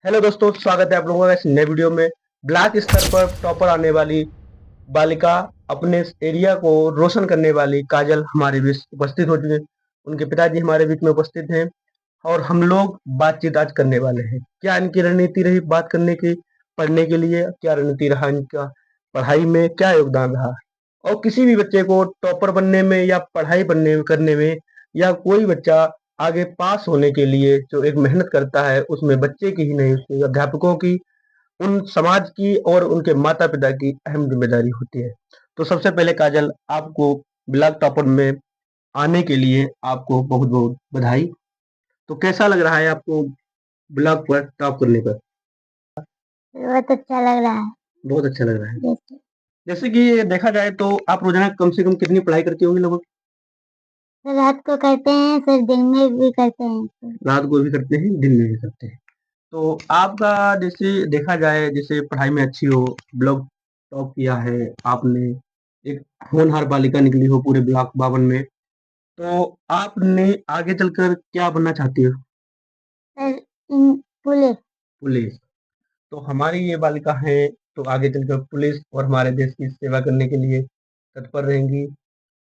Hello दोस्तों, स्वागत है आप लोगों का इस नए वीडियो में। ब्लॉक स्तर पर टॉपर आने वाली बालिका, अपने एरिया को रोशन करने वाली काजल हमारे बीच उपस्थित हो चुके हैं। उनके पिताजी हमारे बीच में उपस्थित हैं और हम लोग बातचीत आज करने वाले हैं। क्या इनकी रणनीति रही बात करने की, पढ़ने के लिए क्या रणनीति रहा इनका, पढ़ाई में क्या योगदान रहा, और किसी भी बच्चे को टॉपर बनने में या पढ़ाई बनने करने में, या कोई बच्चा आगे पास होने के लिए जो एक मेहनत करता है, उसमें बच्चे की ही नहीं, उसके अध्यापकों की, उन समाज की और उनके माता पिता की अहम जिम्मेदारी होती है। तो सबसे पहले काजल, आपको ब्लॉक टॉपर में आने के लिए आपको बहुत बहुत बधाई। तो कैसा लग रहा है आपको ब्लॉक पर टॉप करने पर? बहुत अच्छा लग रहा है। बहुत अच्छा लग रहा है। जैसे जैसे कि देखा जाए तो आप रोजाना कम से कम कितनी पढ़ाई करते होंगे लगभग? रात को करते हैं, फिर दिन में भी करते हैं तो। रात को भी करते हैं, दिन में भी करते हैं। तो आपका, जैसे देखा जाए, जैसे पढ़ाई में अच्छी हो, ब्लॉक टॉप किया है आपने, एक होनहार बालिका निकली हो पूरे ब्लॉक 52 में, तो आपने आगे चलकर क्या बनना चाहती हो? फिर इन पुलिस। पुलिस। तो हमारी ये बालिका है, तो आगे चलकर पुलिस और हमारे देश की सेवा करने के लिए तत्पर रहेंगी।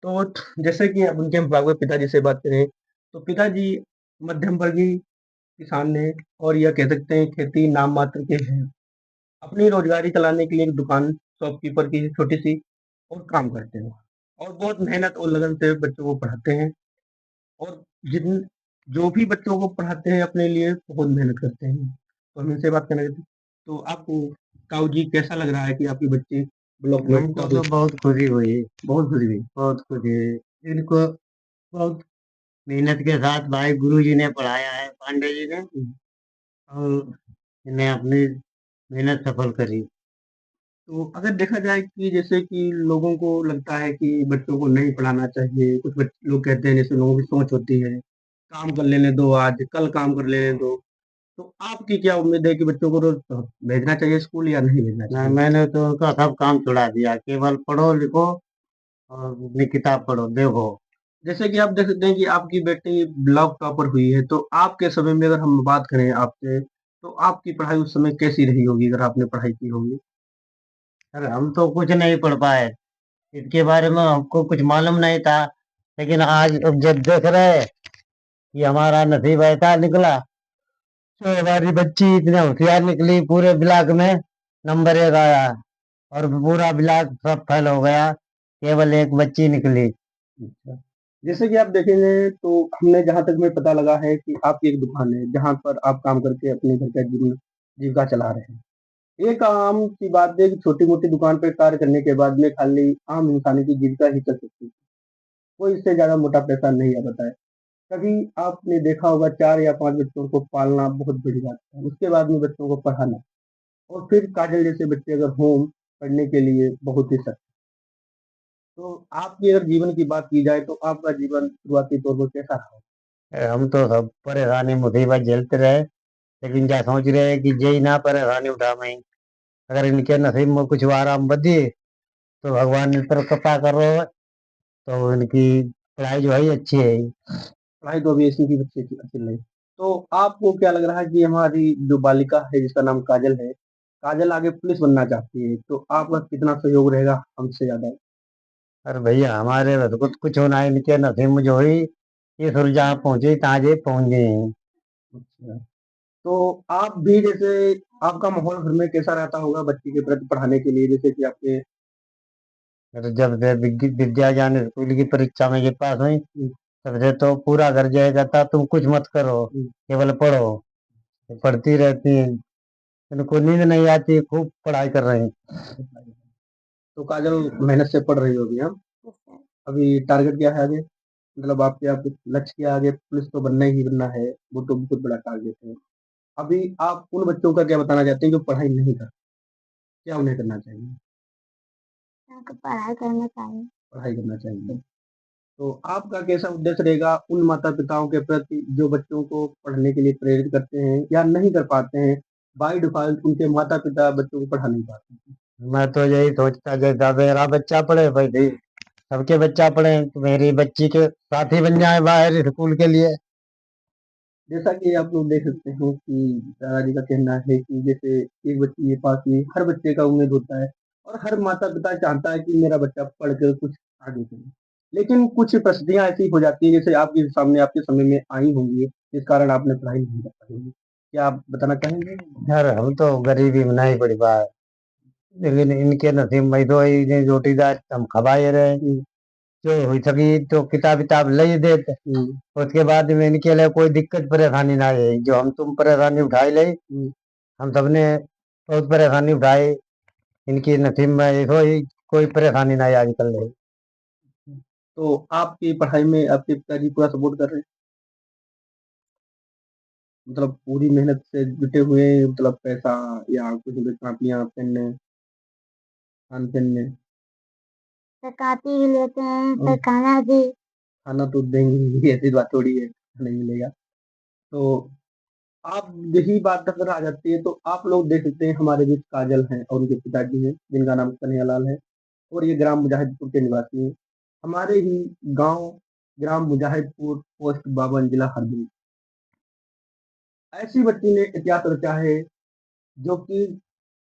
तो जैसे कि अब उनके हम आपके पिताजी से बात करें, तो पिताजी मध्यम वर्गीय किसान हैं, और यह कह सकते हैं खेती नाम मात्र के हैं। अपनी रोजगारी चलाने के लिए एक दुकान शॉपकीपर की छोटी सी और काम करते हैं, और बहुत मेहनत और लगन से बच्चों को पढ़ाते हैं। और जिन जो भी बच्चों को पढ़ाते हैं अपने लिए बहुत मेहनत करते हैं। तो हम इनसे बात करना चाहते हैं। तो आपको काऊ जी कैसा लग रहा है कि आपकी बच्ची ब्लॉक में हमको टॉप तो बहुत खुशी हुई। बहुत खुशी हुई? बहुत खुशी हुई इनको। बहुत मेहनत के साथ भाई गुरु जी ने पढ़ाया है, पांडे जी ने, और इन्हें अपनी मेहनत सफल करी। तो अगर देखा जाए कि जैसे कि लोगों को लगता है कि बच्चों को नहीं पढ़ाना चाहिए, कुछ लोग कहते हैं, जैसे लोगों की सोच होती है, काम कर लेने दो, आज कल काम कर लेने दो। तो आपकी क्या उम्मीद है कि बच्चों को रोज भेजना चाहिए स्कूल या नहीं भेजना चाहिए? मैंने तो उनका सब काम छुड़ा दिया, केवल पढ़ो लिखो और अपनी किताब पढ़ो देखो। जैसे कि आप देख सकते हैं कि आपकी बेटी ब्लॉक टॉपर हुई है, तो आपके समय में अगर हम बात करें आपसे, तो आपकी पढ़ाई उस समय कैसी रही होगी अगर आपने पढ़ाई की होगी? अरे हम तो कुछ नहीं पढ़ पाए, इसके बारे में हमको कुछ मालूम नहीं था। लेकिन आज अब जब देख रहे हैं कि हमारा नसीब ऐसा निकला, तो हमारी बच्ची इतने होशियार निकली, पूरे ब्लॉक में नंबर 1 आया, और पूरा ब्लॉक सब फेल हो गया, केवल एक बच्ची निकली। अच्छा। जैसे कि आप देखेंगे तो हमने जहाँ तक में पता लगा है कि आपकी एक दुकान है जहाँ पर आप काम करके अपने घर का जीवन जीविका चला रहे हैं। एक आम सी बात है कि छोटी मोटी दुकान पर कार्य करने के बाद में खाली आम इंसान की जीविका ही चल सकती है, कोई इससे ज्यादा मोटा पैसा नहीं आ पाता है। कभी आपने देखा होगा 4 या 5 बच्चों को पालना बहुत बड़ी बात है, उसके बाद में बच्चों को पढ़ाना, और फिर काजल जैसे बच्चे अगर हों पढ़ने के लिए, बहुत ही सख्त। तो आपकी अगर जीवन की बात की जाए तो आपका जीवन शुरुआती तौर पर कैसा रहा? हम तो सब परेशानी मुसीबत झेलते रहे, लेकिन क्या सोच रहे हैं कि यही ना परेशानी उठा मैं, अगर इनके नसीब में कुछ आराम बदी तो भगवान इस पर कृपा करो, तो इनकी पढ़ाई जो है अच्छी है। पढ़ाई तो अभी ऐसी की बच्चे की अच्छी नहीं। तो आपको क्या लग रहा है कि हमारी जो बालिका है जिसका नाम काजल है, काजल आगे पुलिस बनना चाहती है, तो आपका कितना सहयोग रहेगा हमसे ज्यादा? अरे भैया हमारे बस कुछ होना है, इनके नसीब में जो हुई, ये सुलझा पहुंचे तहाँ जे पहुंच गए हैं। अच्छा। तो आप भी जैसे, आपका माहौल घर में कैसा रहता होगा बच्ची के प्रति पढ़ाने के लिए, जैसे कि आपके? फिर जब से विद्या ज्ञान स्कूल की परीक्षा में ये पास हुई, तब से तो पूरा घर जाएगा था, तुम कुछ मत करो, केवल पढ़ो। तो पढ़ती रहती हैं, इनको नींद नहीं आती, खूब पढ़ाई कर रही हैं। तो काजल मेहनत से पढ़ रही होगी, हम अभी टारगेट क्या है आगे, मतलब आपके आपके लक्ष्य क्या है आगे? पुलिस तो बनना ही बनना है, वो तो बहुत बड़ा टारगेट है। अभी आप उन बच्चों का क्या बताना चाहते हैं जो पढ़ाई नहीं कर, क्या उन्हें करना चाहिए? उनको पढ़ाई करना चाहिए। पढ़ाई करना चाहिए। तो आपका कैसा उद्देश्य रहेगा उन माता पिताओं के प्रति जो बच्चों को पढ़ने के लिए प्रेरित करते हैं या नहीं कर पाते हैं, बाई डिफॉल्ट उनके माता पिता बच्चों को पढ़ा नहीं पाते हैं? मैं तो यही सोचता, जैसा मेरा बच्चा पढ़े भाई, सबके बच्चा पढ़े, तो मेरी बच्ची के साथी बन जाए बाहर स्कूल के लिए। जैसा कि आप लोग देख सकते हैं कि दादाजी का कहना है कि जैसे एक बच्चे के पास में हर बच्चे का उम्मीद होता है और हर माता-पिता चाहता है कि मेरा बच्चा पढ़कर कुछ आगे करे। लेकिन कुछ परिस्थितियाँ ऐसी हो जाती हैं जैसे आपके सामने आपके समय में आई होंगी, जिस कारण आपने पढ़ाई नहीं कर पाई होंगी। क्या आप बताना चाहेंगे? यार हम तो गरीबी में नहीं पढ़ पाए, लेकिन इनके नसीब में तो इन्हें रोटीदार हम खवाए रहे। हुँ, जो हुई सकी तो किताब किताब ले ही देते। हुँ, उसके बाद में इनके लिए कोई दिक्कत परेशानी ना आई, जो हम तुम परेशानी उठाई ले, हुँ। हम सबने बहुत परेशानी उठाई। इनकी नसीब में ये कोई परेशानी ना आई आजकल नहीं। तो आपकी पढ़ाई में आपके पिताजी पूरा सपोर्ट कर रहे हैं? मतलब पूरी मेहनत से जुटे हुए हैं, मतलब पैसा या कुछ भी कॉपियाँ, पेन, खान-पीन में? तो कॉपी भी लेते हैं, हुँ, फिर खाना भी। खाना तो देंगे ही, ऐसी बात थोड़ी है, नहीं मिलेगा। तो आप यही बात अगर आ जाती है तो आप लोग देख सकते हैं हमारे बीच काजल हैं और उनके पिताजी हैं, जिनका नाम कन्हैयालाल है और ये ग्राम मुजाहिदपुर के निवासी हैं। हमारे ही गाँव ग्राम मुजाहिदपुर, पोस्ट बावन, जिला हरदोई। ऐसी बच्ची ने इतिहास रचा है जो कि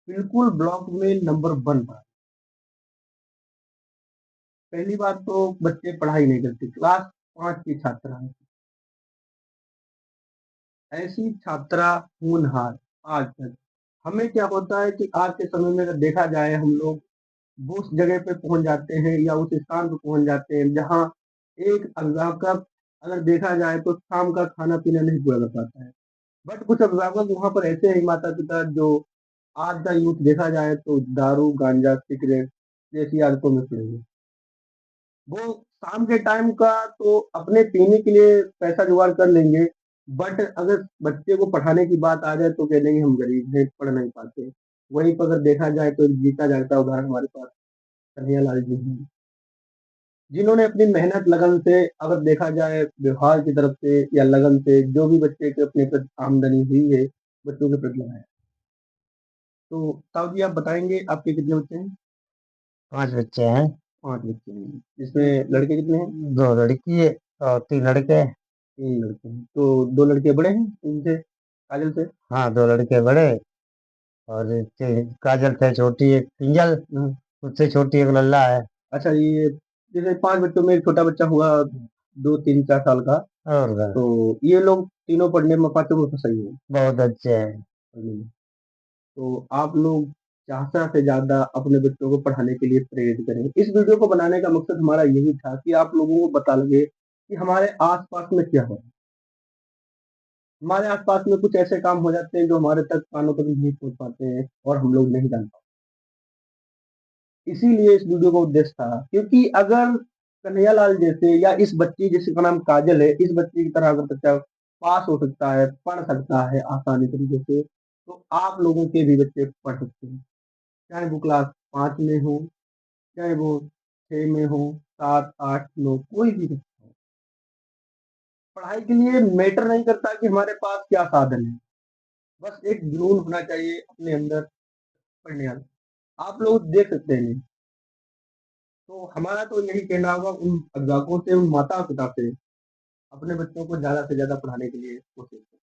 बिल्कुल ब्लॉक में नंबर 1 पर। पहली बात तो बच्चे पढ़ाई नहीं करते, क्लास 5 की छात्रा है। ऐसी छात्रा होनहार आज तक। हमें क्या होता है कि आज के समय में अगर देखा जाए हम लोग वो उस जगह पे पहुँच जाते हैं या उस स्थान पे पहुँच जाते हैं जहाँ एक अध्यापक अगर देखा जाए तो शाम का खाना-पीना नहीं पूरा कर पाता है। बट कुछ अभिभावक वहाँ पर ऐसे हैं माता-पिता जो आज का यूथ देखा जाए तो दारू, गांजा, सिगरेट जैसी आदतों में पड़े हुए हैं। वो शाम के टाइम का तो अपने पीने के लिए पैसा जुगाड़ कर लेंगे, बट अगर बच्चे को पढ़ाने की बात आ जाए तो कह देंगे हम गरीब हैं, पढ़ नहीं पाते। वहीं पर अगर देखा जाए तो एक जीता जागता उदाहरण हमारे पास कन्हैयालाल जी हैं, जिन्होंने अपनी मेहनत लगन से अगर देखा जाए व्यवहार की तरफ से या लगन से जो भी बच्चे के अपने प्रति आमदनी हुई है, बच्चों के प्रति लगाया। तो ताऊ जी आप बताएँगे आपके कितने बच्चे हैं? 5 बच्चे हैं। 5 बच्चे हैं, जिसमें लड़के कितने हैं? 2 लड़की है और 3 लड़के। 3 लड़के हैं, तो 2 लड़के बड़े हैं इनसे, काजल से? हाँ, 2 लड़के बड़े और काजल से छोटी एक किंजल, हुँ, उससे छोटी एक लल्ला है। अच्छा ये जैसे 5 बच्चों में एक छोटा बच्चा हुआ 2, 3, 4 साल का, और क्या, तो ये लोग तीनों पढ़ने में पाँचों में तो सही हैं बहुत अच्छे हैं। पढ़ने में। तो आप लोग ज़्यादा से ज़्यादा अपने बच्चों को पढ़ाने के लिए प्रेरित करें। इस वीडियो को बनाने का मकसद हमारा यही था कि आप लोगों को पता लगे कि हमारे आस-पास में क्या हो रहा है। हमारे आस-पास में कुछ ऐसे काम हो जाते हैं जो हमारे तक कानों तक नहीं पहुँच पाते हैं और हम लोग नहीं जान पाते। इसीलिए इस वीडियो का उद्देश्य था क्योंकि अगर कन्हैयालाल जैसे या इस बच्ची जिसका नाम काजल है, इस बच्ची की तरह अगर बच्चा पास हो सकता है, पढ़ सकता है आसानी तरीके से, तो आप लोगों के भी बच्चे पढ़ सकते हैं। चाहे वो क्लास 5 में हो, चाहे वो 6 में हो, 7, 8, 9 कोई भी बच्चा हो। पढ़ाई के लिए मैटर नहीं करता कि हमारे पास क्या साधन है, बस एक जुनून होना चाहिए अपने अंदर पढ़ने का। आप लोग देख सकते हैं तो हमारा तो यही कहना होगा उन अभिभावकों से, उन माता-पिता से, अपने बच्चों को ज़्यादा से ज़्यादा पढ़ाने के लिए कोशिश करें।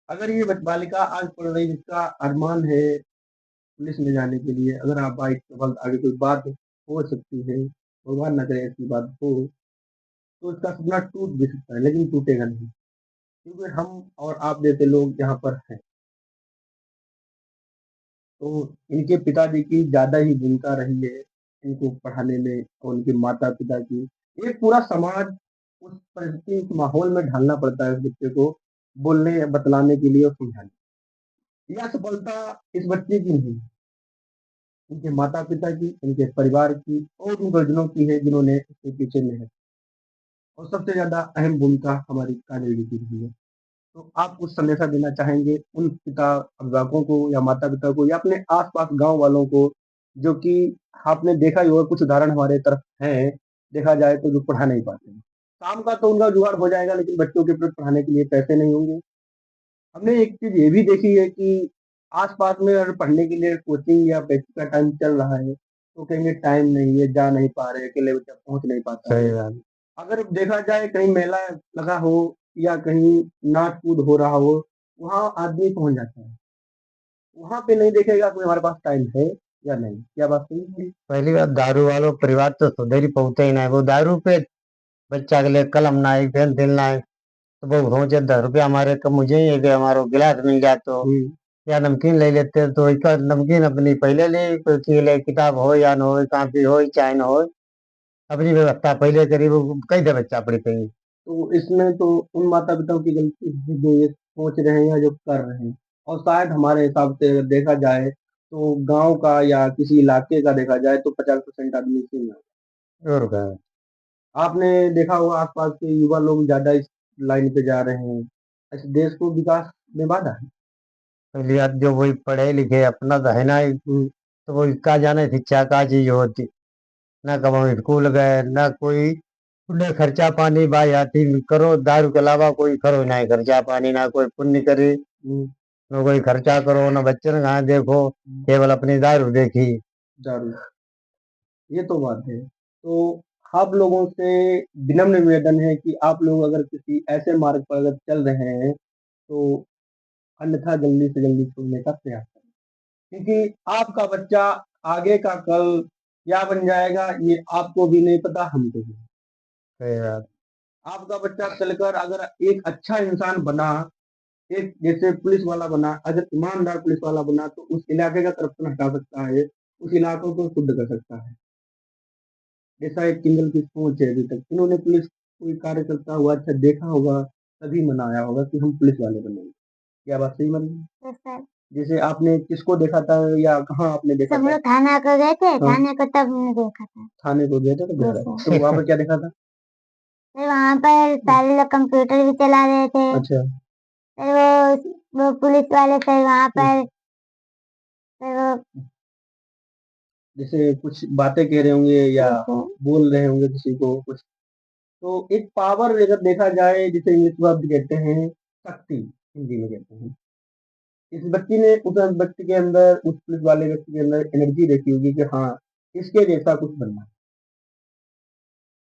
अगर ये बालिका आज पढ़ रही जिसका अरमान है पुलिस में जाने के लिए, अगर आप बाई चांस आगे कोई बात हो सकती है, भगवान ना करे ऐसी बात हो, तो उसका सपना टूट भी सकता है, लेकिन टूटेगा नहीं, क्योंकि हम और आप जैसे लोग यहाँ पर हैं। तो इनके पिताजी की ज़्यादा ही भूमिका रही है, इनको पढ़ाने में और उनके माता-पिता की। एक पूरा समाज उस परिस्थिति, उस माहौल में ढालना पड़ता है उस बच्चे को, बोलने या बतलाने के लिए और समझाने। यह सफलता इस बच्चे की नहीं, उनके माता-पिता की, उनके परिवार की और उन गुरुजनों की है जिन्होंने इसके पीछे मेहनत और सबसे ज़्यादा अहम भूमिका हमारी काजल जी की रही है। तो आप कुछ संदेशा देना चाहेंगे उन अभिभावकों को या माता-पिता को या अपने आस-पास गाँव वालों को, जो कि आपने देखा ही होगा कुछ उदाहरण हमारे तरफ हैं, देखा जाए तो जो पढ़ा नहीं पाते हैं। काम का तो उनका जुगाड़ हो जाएगा लेकिन बच्चों के प्रति पढ़ाने के लिए पैसे नहीं होंगे। हमने एक चीज़ ये भी देखी है कि आस-पास में अगर पढ़ने के लिए कोचिंग या बैच का टाइम चल रहा है, तो कहेंगे टाइम नहीं है, जा नहीं पा रहे, अकेले बच्चा पहुँच नहीं पाता सही है। बात। अगर देखा जाए कहीं मेला लगा हो या कहीं नाच कूद हो रहा हो, वहाँ आदमी पहुँच जाता है। वहाँ पे नहीं देखेगा कि हमारे पास टाइम है या नहीं। क्या बात सही है मेरी? पहली बात, दारू वालों परिवार तो सुधर ही पहुंचे ही ना है। वो दारू पे बच्चा के लिए कलम ना है, पेंसिल ना है, तो वो सोचे 10 रुपया हमारे कम मुझे ही है कि हमारा गिलास मिल जाए तो, या नमकीन ले लेते हैं, तो इसका नमकीन अपनी पहले ले, कोई के लिए किताब हो या न हो, कापी हो चाहे न हो, अपनी व्यवस्था पहले करी, वो कई दे बच्चा पड़ी कहीं। तो इसमें तो उन माता-पिताओं की गलती है जो ये सोच रहे हैं या जो कर रहे हैं। और शायद हमारे हिसाब से अगर देखा जाए तो गाँव का या किसी इलाके का देखा जाए तो 50% आदमी इसी में है। और क्या। आपने देखा होगा आस-पास के युवा लोग ज़्यादा इस लाइन पे जा रहे हैं। ऐसे देश को विकास में बाधा है। पहली बात, जो वही पढ़े लिखे अपना तो है ना ही, तो वो इसका जाने शिक्षा का चीज होती ना, कब हम स्कूल गए ना, कोई उन्हें खर्चा पानी भाई आती करो, दारू के अलावा कोई करो ना, खर्चा पानी ना कोई पुण्य करे, हुँ, ना कोई खर्चा करो, ना बच्चन कहाँ देखो, केवल अपनी दारू देखी। ज़रूर। ये तो बात है। तो आप लोगों से विनम्र निवेदन है कि आप लोग अगर किसी ऐसे मार्ग पर अगर चल रहे हैं, तो अन्यथा जल्दी से जल्दी छोड़ने का प्रयास करें। क्योंकि आपका बच्चा आगे का कल क्या बन जाएगा ये आपको भी नहीं पता, हमको भी नहीं। सही बात। आपका बच्चा चलकर अगर एक अच्छा इंसान बना, एक जैसे पुलिस वाला बना, अगर ईमानदार पुलिस वाला बना तो उस इलाके का करप्शन हटा सकता है, उस इलाकों को शुद्ध कर सकता है। ऐसा एक किंगल की सोच है अभी तक। इन्होंने पुलिस कोई कार्य करता हुआ अच्छा देखा होगा, तभी मनाया होगा कि हम पुलिस वाले बनेंगे। क्या बात सही बनी? तो सर जैसे आपने किसको देखा था या कहाँ आपने देखा सब था? लोग थाना को गए थे, हाँ, थाने को तब मैंने देखा था। थाने को गए थे तो देखा जी था। सर। तो वहाँ पे क्या देखा था? फिर वहाँ पर सारे लोग कंप्यूटर भी चला रहे थे। अच्छा। फिर वो पुलिस वाले फिर वहाँ हुँ, पर फिर वो जैसे कुछ बातें कह रहे होंगे या जैसे बोल रहे होंगे किसी को कुछ, तो एक पावर अगर देखा जाए जिसे इंग्लिश शब्द कहते हैं शक्ति, हिंदी में कहते हैं। इस व्यक्ति ने उस व्यक्ति के अंदर, उस पुलिस वाले व्यक्ति के अंदर एनर्जी देखी होगी कि हाँ, इसके जैसा कुछ बनना है,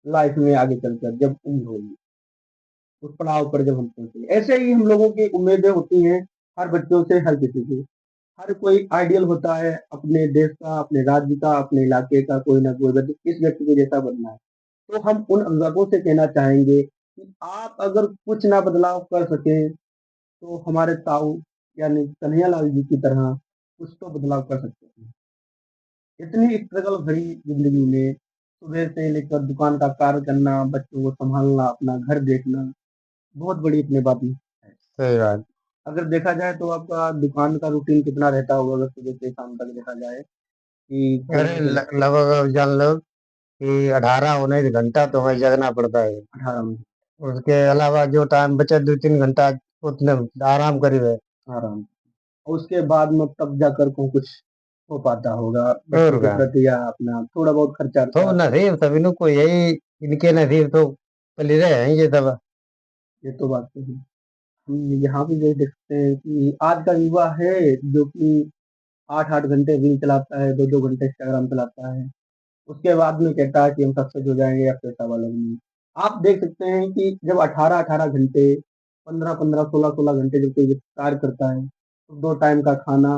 लाइफ में आगे चलकर जब उम्र होगी, उस पड़ाव पर जब हम पहुँचेंगे। ऐसे ही हम लोगों की उम्मीदें होती हैं हर बच्चों से, हर किसी की। हर कोई आइडियल होता है अपने देश का, अपने राज्य का, अपने इलाके का, कोई ना कोई व्यक्ति इस व्यक्ति के जैसा बनना है। तो हम उन अभिभावकों से कहना चाहेंगे कि आप अगर कुछ ना बदलाव कर सकें, तो हमारे ताऊ यानी कन्हैयालाल जी की तरह कुछ तो बदलाव कर सकते हैं। इतनी स्ट्रगल भरी ज़िंदगी में सुबह से लेकर दुकान का कार्य करना, बच्चों को सँभालना, अपना घर देखना, बहुत बड़ी अपनी बात है। सही बात। अगर देखा जाए तो आपका दुकान का रूटीन कितना रहता होगा अगर सुबह से शाम तक देखा जाए कि अरे सुबह से लगभग जान लो कि 18-19 घंटा तो हमें जगना पड़ता है। 18 में उसके अलावा जो टाइम बचे 2-3 घंटा उतने आराम करीब है। आराम। और उसके बाद में तब जाकर को कुछ हो पाता होगा बच्चों और के क्या। प्रति या अपना थोड़ा बहुत तो खर्चा-वर्चा। नसीब सभी को यही, इनके नसीब तो पली रहे हैं ये सब। ये तो बात सही है। हम यहाँ भी ये देखते हैं कि आज का युवा है जो कि 8-8 घंटे रील चलाता है, 2-2 घंटे इंस्टाग्राम चलाता है। उसके बाद में कहता है कि हम सक्सेस हो जाएँगे या पैसा वाले बनेंगे। आप देख सकते हैं कि जब 18-18 घंटे, 15-15, 16-16 घंटे जब कोई व्यक्ति कार्य करता है, तो 2 टाइम का खाना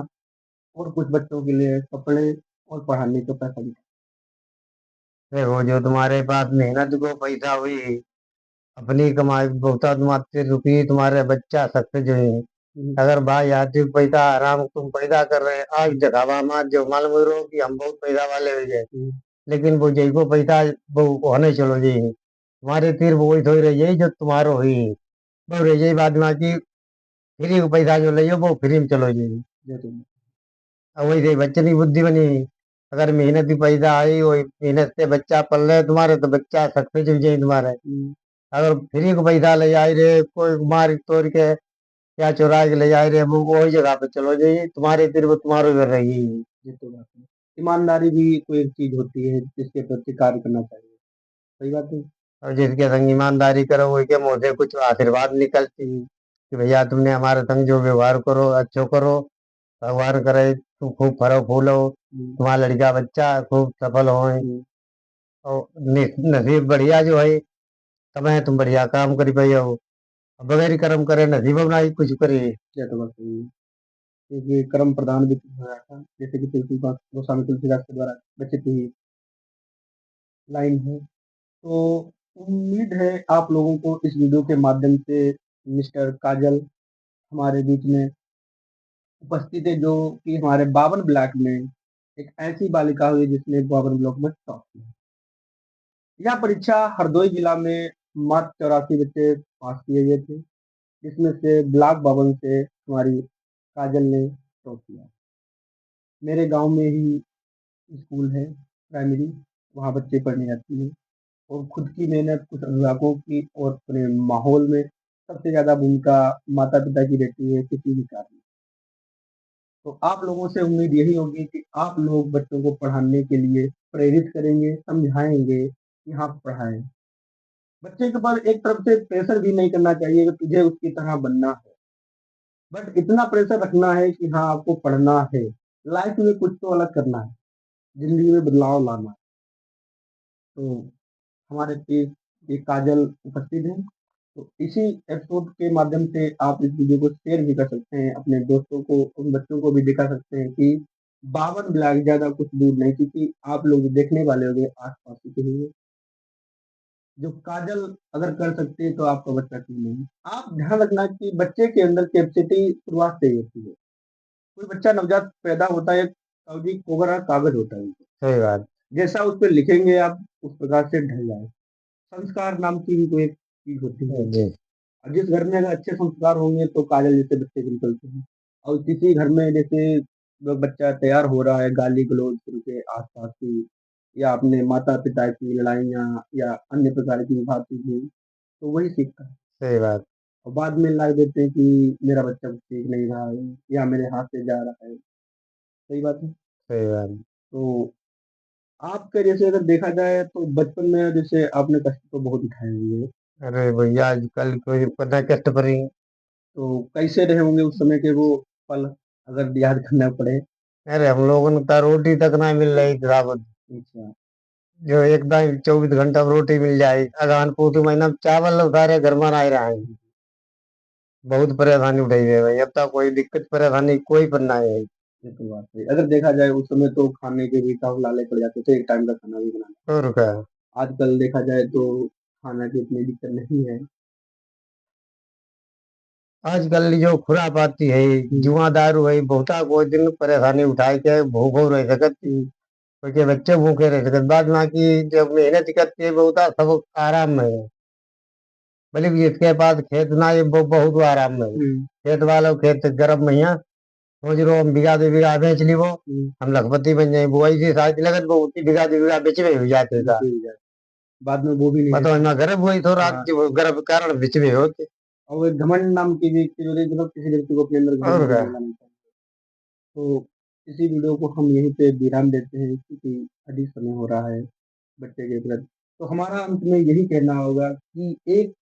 और कुछ बच्चों के लिए कपड़े और पढ़ाने का पैसा भी। देखो, जो तुम्हारे पास मेहनत को पैसा हुई, अपनी कमाई बहुत तुम्हारे रुपये, तुम्हारे बच्चा सकते जो है। हुँ, अगर भाई आर्थिक पैसा आराम तुम पैदा कर रहे हैं, आज दिखावा मत जो मालूम रहो कि हम बहुत पैसा वाले हो गए, हुँ, लेकिन वो जैको पैसा वो होने चलो जी, तुम्हारे तीर वो वही थोड़ी रही है जो तुम्हारो हुई, वो रह जाई बाद में कि फ्री को पैसा जो लियो वो फ्री में चलो जी। ये तो अब वही से बच्चे की बुद्धि बनी, अगर मेहनत की पैदा आई, वही मेहनत से बच्चा पल रहे तुम्हारे, तो बच्चा सक्सेस हो जाए तुम्हारे। हुँ, अगर फ्री को पैसा ले जाए रे, कोई मार तोड़ के या चुरा के ले जाए रे, वो वही जगह पे चलो जाइए, तुम्हारे तीर वो तुम्हारे घर रहेगी। ये तो बात है। ईमानदारी भी कोई एक चीज़ होती है जिसके प्रति कार्य करना चाहिए। सही बात है। और जिसके संग ईमानदारी करो वही के मुंह से कुछ आशीर्वाद निकलती कि भैया तुमने हमारे संग जो व्यवहार करो अच्छो करो, भगवान करे तुम खूब फरो फूलो, हुँ, तुम्हारा लड़का बच्चा खूब सफल हो, हुँ, और नसीब बढ़िया जो है, समय तुम बढ़िया काम करी पाई हो, बगैर कर्म करे नसीब बनाई कुछ करे। यह तो बात सही है, क्योंकि कर्म प्रधान भी हो रहा था, जैसे कि तुलसीदास गोस्वामी तुलसीदास के द्वारा रचित हुई लाइन है। तो उम्मीद है आप लोगों को इस वीडियो के माध्यम से मिस्टर काजल हमारे बीच में उपस्थित है, जो कि हमारे 52 ब्लॉक में एक ऐसी बालिका हुई जिसने 52 ब्लॉक में टॉप किया। यह परीक्षा हरदोई जिला में मात्र 84 बच्चे पास किए गए थे, जिसमें से ब्लॉक 52 से हमारी काजल ने टॉप किया। मेरे गांव में ही स्कूल है प्राइमरी, वहाँ बच्चे पढ़ने जाते हैं और खुद की मेहनत, कुछ अभिभावकों की और अपने माहौल में सबसे ज़्यादा भूमिका माता पिता की रहती है किसी भी कार्य में। तो आप लोगों से उम्मीद यही होगी कि आप लोग बच्चों को पढ़ाने के लिए प्रेरित करेंगे, समझाएंगे कि हाँ पढ़ाएं। बच्चे के ऊपर एक तरफ से प्रेशर भी नहीं करना चाहिए कि तुझे उसकी तरह बनना है, बट इतना प्रेशर रखना है कि हाँ आपको पढ़ना है, लाइफ में कुछ तो अलग करना है, जिंदगी में बदलाव लाना है। तो हमारे पेज ये काजल उपस्थित है, तो इसी एपिसोड के माध्यम से आप इस वीडियो को शेयर भी कर सकते हैं अपने दोस्तों को, उन बच्चों को भी दिखा सकते हैं कि 52 ब्लॉक ज्यादा कुछ दूर नहीं, क्योंकि आप लोग देखने वाले होंगे आस पास के ही, जो काजल अगर कर सकते हैं तो आपका बच्चा क्यों नहीं। आप ध्यान रखना कि बच्चे के अंदर कैपेसिटी शुरुआत से ही होती है। कोई बच्चा नवजात पैदा होता है, कागजी कोबरा कागज होता है, सही बात। जैसा उस पर लिखेंगे आप उस प्रकार से ढल जाए। संस्कार नाम की भी कोई एक चीज होती है, जी। और जिस घर में अगर अच्छे संस्कार होंगे तो काजल जैसे बच्चे भी निकलते हैं। और किसी घर में जैसे बच्चा तैयार हो रहा है गाली गलौज के आसपास की, या अपने माता पिता की लड़ाइयाँ या अन्य प्रकार की बातें हुई, तो वही सीखता है सही बात। और बाद में ला देते हैं कि मेरा बच्चा कुछ सीख नहीं रहा है या मेरे हाथ से जा रहा है। सही बात है। सही बात। तो आपके जैसे अगर देखा जाए तो बचपन में जैसे आपने कष्ट तो बहुत उठाए हुए हैं, अरे भैया आजकल कोई पता कष्ट परी। तो कैसे रहे होंगे उस समय के वो पल, अगर याद करना पड़े। अरे हम लोगों ने तो रोटी तक ना मिल रही थी साहब। अच्छा। जो एकदम 24 घंटा में रोटी मिल जाए, अगान पूछ महीना में चावल उतारे घर में आ रहे हैं। बहुत परेशानी उठाई है भाई, अब तक कोई दिक्कत परेशानी कोई पर ना है। ये तो बात है, अगर देखा जाए उस समय तो खाने के भी काफी लाले पड़ जाते थे, एक टाइम का खाना भी बनाना। और क्या। आजकल देखा जाए तो खाना की इतनी दिक्कत नहीं है। आजकल जो खुरापाती है, जुआ दारू है, बहुता कोई दिन परेशानी उठाए के भूख हो रह सकत, हम्म, क्योंकि बच्चे भूखे रह सकत, बाद में की जब मेहनत करते है बहुता सब आराम में है। भले भी इसके पास खेत ना ये बहुत आराम में है। हम्म, खेत वालों खेत गर्म मैया समझ लो, हम बीघा 2 बीघा बेच ली वो, हम्म, हम लखपति बन जाए, बुआई से शायद लगत वो उतनी बीघा 2 बीघा बेच में हो जाते था। बिल्कुल यार। बाद में वो भी नहीं मतलब रहता। मैं घर बुआई थो रात हाँ, की गर्भ कारण बेच में होते। और वो एक घमंड नाम की भी चीज होती है, मतलब किसी व्यक्ति को अपने अंदर घमंड और नहीं क्या। होना नहीं चाहिए। तो इसी वीडियो को हम यहीं पे विराम देते हैं, क्योंकि अधिक समय हो रहा है बच्चे के प्रति। तो हमारा अंत में यही कहना होगा कि एक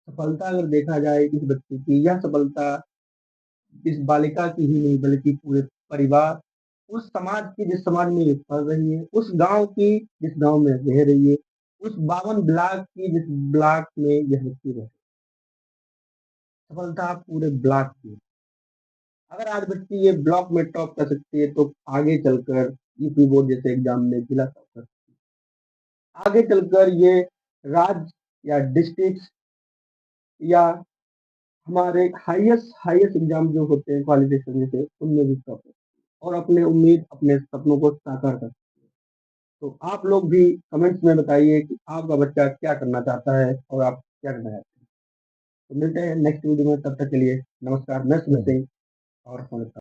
सफलता अगर देखा जाए इस बच्चे की, यह सफलता इस बालिका की ही नहीं बल्कि पूरे परिवार, उस समाज की जिस समाज में ये पढ़ रही है, उस गांव की जिस गांव में रह रही है, उस 52 ब्लॉक की जिस ब्लॉक में यह बच्ची रहे, सफलता पूरे ब्लॉक की। अगर आज बच्ची ये ब्लॉक में टॉप कर सकती है तो आगे चलकर यूपी बोर्ड जैसे एग्जाम में जिला टॉप कर सकती है, आगे चलकर ये राज्य या डिस्ट्रिक्ट या हमारे हाईएस्ट हाईएस्ट एग्जाम जो होते हैं क्वालिफिकेशन जैसे, उनमें भी टॉप और अपने उम्मीद अपने सपनों को साकार कर। तो आप लोग भी कमेंट्स में बताइए कि आपका बच्चा क्या करना चाहता है और आप क्या करना चाहते हैं। तो मिलते हैं नेक्स्ट वीडियो में, तब तक के लिए नमस्कार। मैं सुमित सिंह और